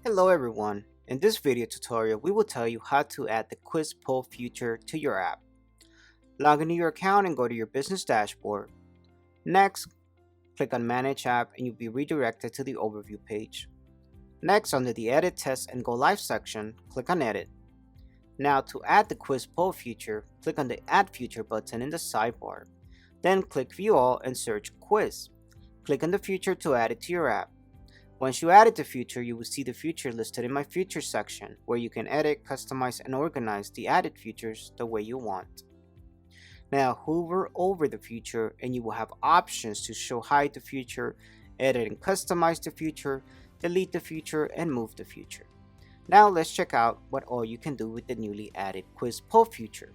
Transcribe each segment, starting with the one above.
Hello everyone. In this video tutorial, we will tell you how to add the quiz poll feature to your app. Log into your account and go to your business dashboard. Next, click on Manage App and you'll be redirected to the overview page. Next, under the Edit Test and Go Live section, click on Edit. Now to add the quiz poll feature, click on the Add Feature button in the sidebar. Then click View All and search Quiz. Click on the feature to add it to your app. Once you added the feature, you will see the feature listed in My Features section, where you can edit, customize, and organize the added features the way you want. Now hover over the feature and you will have options to show hide the feature, edit and customize the feature, delete the feature, and move the feature. Now let's check out what all you can do with the newly added quiz poll feature.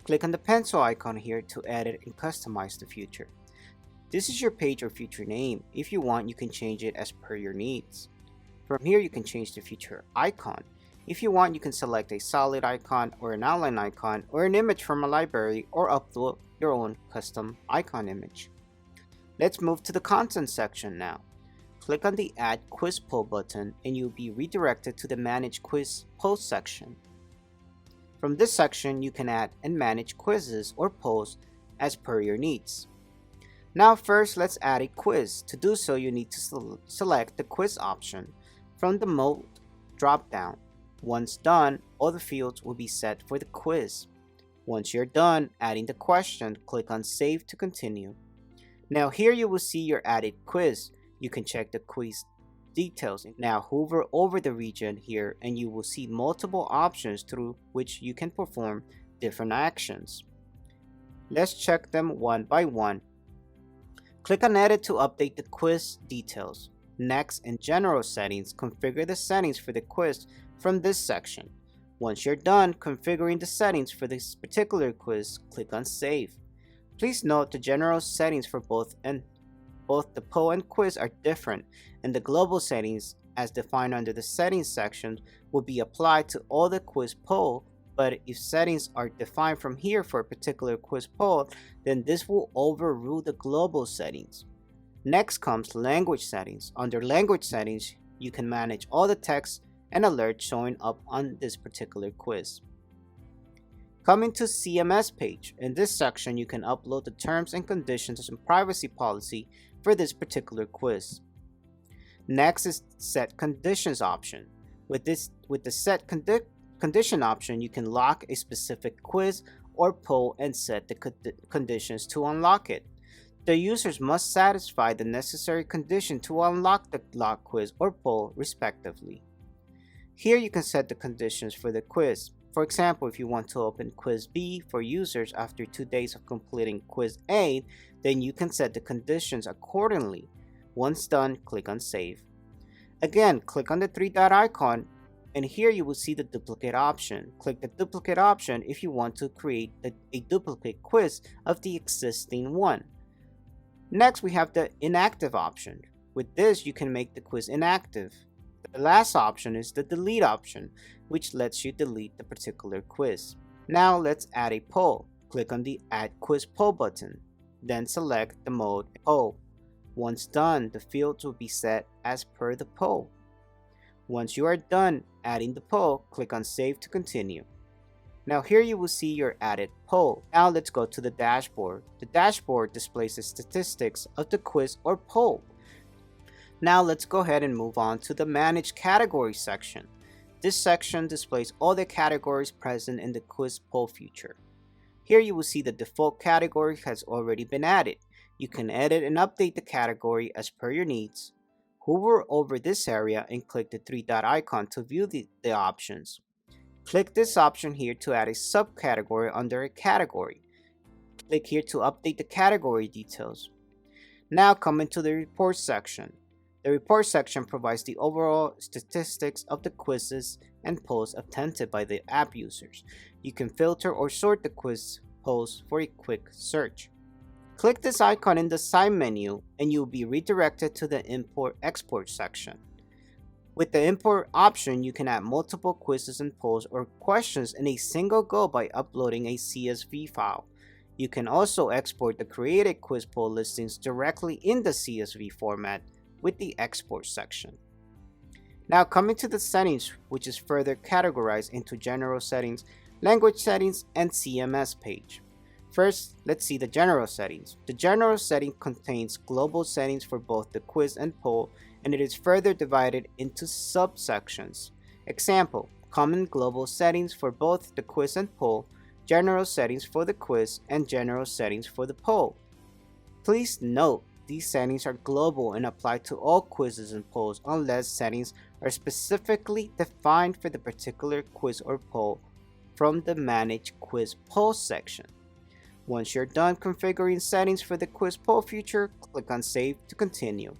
Click on the pencil icon here to edit and customize the feature. This is your page or feature name. If you want, you can change it as per your needs. From here, you can change the feature icon. If you want, you can select a solid icon or an outline icon or an image from a library or upload your own custom icon image. Let's move to the content section now. Click on the Add Quiz Poll button and you'll be redirected to the Manage Quiz Poll section. From this section, you can add and manage quizzes or polls as per your needs. Now first, let's add a quiz. To do so, you need to select the quiz option from the Mode drop-down. Once done, all the fields will be set for the quiz. Once you're done adding the question, click on Save to continue. Now here you will see your added quiz. You can check the quiz details. Now hover over the region here and you will see multiple options through which you can perform different actions. Let's check them one by one. Click on Edit to update the quiz details. Next, in General Settings, configure the settings for the quiz from this section. Once you're done configuring the settings for this particular quiz, click on Save. Please note the general settings for both the poll and quiz are different, and the global settings, as defined under the Settings section, will be applied to all the quiz poll. But if settings are defined from here for a particular quiz poll, then this will overrule the global settings. Next comes language settings. Under language settings, you can manage all the text and alerts showing up on this particular quiz. Coming to CMS page, in this section you can upload the terms and conditions and privacy policy for this particular quiz. Next is Set Conditions option. With the Set Condition option, you can lock a specific quiz or poll and set the conditions to unlock it. The users must satisfy the necessary condition to unlock the locked quiz or poll respectively. Here you can set the conditions for the quiz. For example, if you want to open quiz B for users after 2 days of completing quiz A, then you can set the conditions accordingly. Once done, click on Save. Again, click on the three-dot icon and here you will see the duplicate option. Click the duplicate option if you want to create a duplicate quiz of the existing one. Next, we have the inactive option. With this, you can make the quiz inactive. The last option is the delete option, which lets you delete the particular quiz. Now let's add a poll. Click on the Add Quiz Poll button. Then select the mode Poll. Once done, the fields will be set as per the poll. Once you are done adding the poll, click on Save to continue. Now here you will see your added poll. Now let's go to the dashboard. The dashboard displays the statistics of the quiz or poll. Now let's go ahead and move on to the Manage Category section. This section displays all the categories present in the quiz poll feature. Here you will see the default category has already been added. You can edit and update the category as per your needs. Hover over this area and click the three-dot icon to view the options. Click this option here to add a subcategory under a category. Click here to update the category details. Now come into the Report section. The Report section provides the overall statistics of the quizzes and polls attempted by the app users. You can filter or sort the quiz polls for a quick search. Click this icon in the side menu and you will be redirected to the Import/Export section. With the import option, you can add multiple quizzes and polls or questions in a single go by uploading a CSV file. You can also export the created quiz poll listings directly in the CSV format with the Export section. Now coming to the settings, which is further categorized into general settings, language settings, and CMS page. First, let's see the general settings. The general setting contains global settings for both the quiz and poll, and it is further divided into subsections. Example, common global settings for both the quiz and poll, general settings for the quiz, and general settings for the poll. Please note, these settings are global and apply to all quizzes and polls unless settings are specifically defined for the particular quiz or poll from the Manage Quiz Poll section. Once you're done configuring settings for the quiz poll feature, click on Save to continue.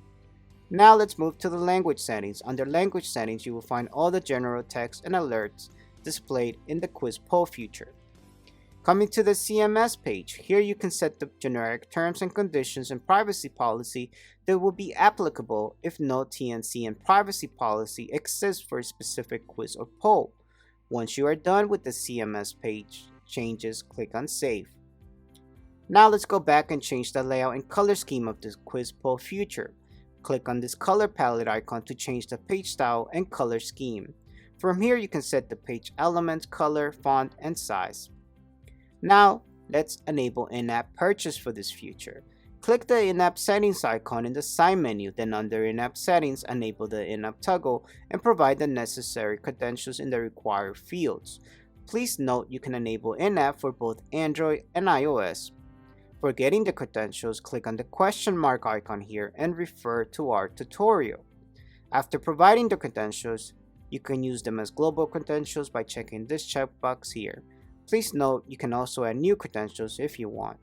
Now let's move to the language settings. Under language settings, you will find all the general text and alerts displayed in the quiz poll feature. Coming to the CMS page, here you can set the generic terms and conditions and privacy policy that will be applicable if no TNC and privacy policy exists for a specific quiz or poll. Once you are done with the CMS page changes, click on Save. Now let's go back and change the layout and color scheme of this quiz poll feature. Click on this color palette icon to change the page style and color scheme. From here you can set the page element, color, font, and size. Now, let's enable in-app purchase for this feature. Click the in-app settings icon in the side menu, then under in-app settings, enable the in-app toggle and provide the necessary credentials in the required fields. Please note you can enable in-app for both Android and iOS. For getting the credentials, click on the question mark icon here and refer to our tutorial. After providing the credentials, you can use them as global credentials by checking this checkbox here. Please note you can also add new credentials if you want.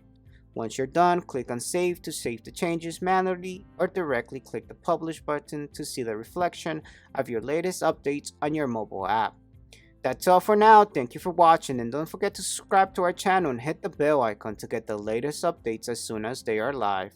Once you're done, click on Save to save the changes manually or directly click the Publish button to see the reflection of your latest updates on your mobile app. That's all for now. Thank you for watching and don't forget to subscribe to our channel and hit the bell icon to get the latest updates as soon as they are live.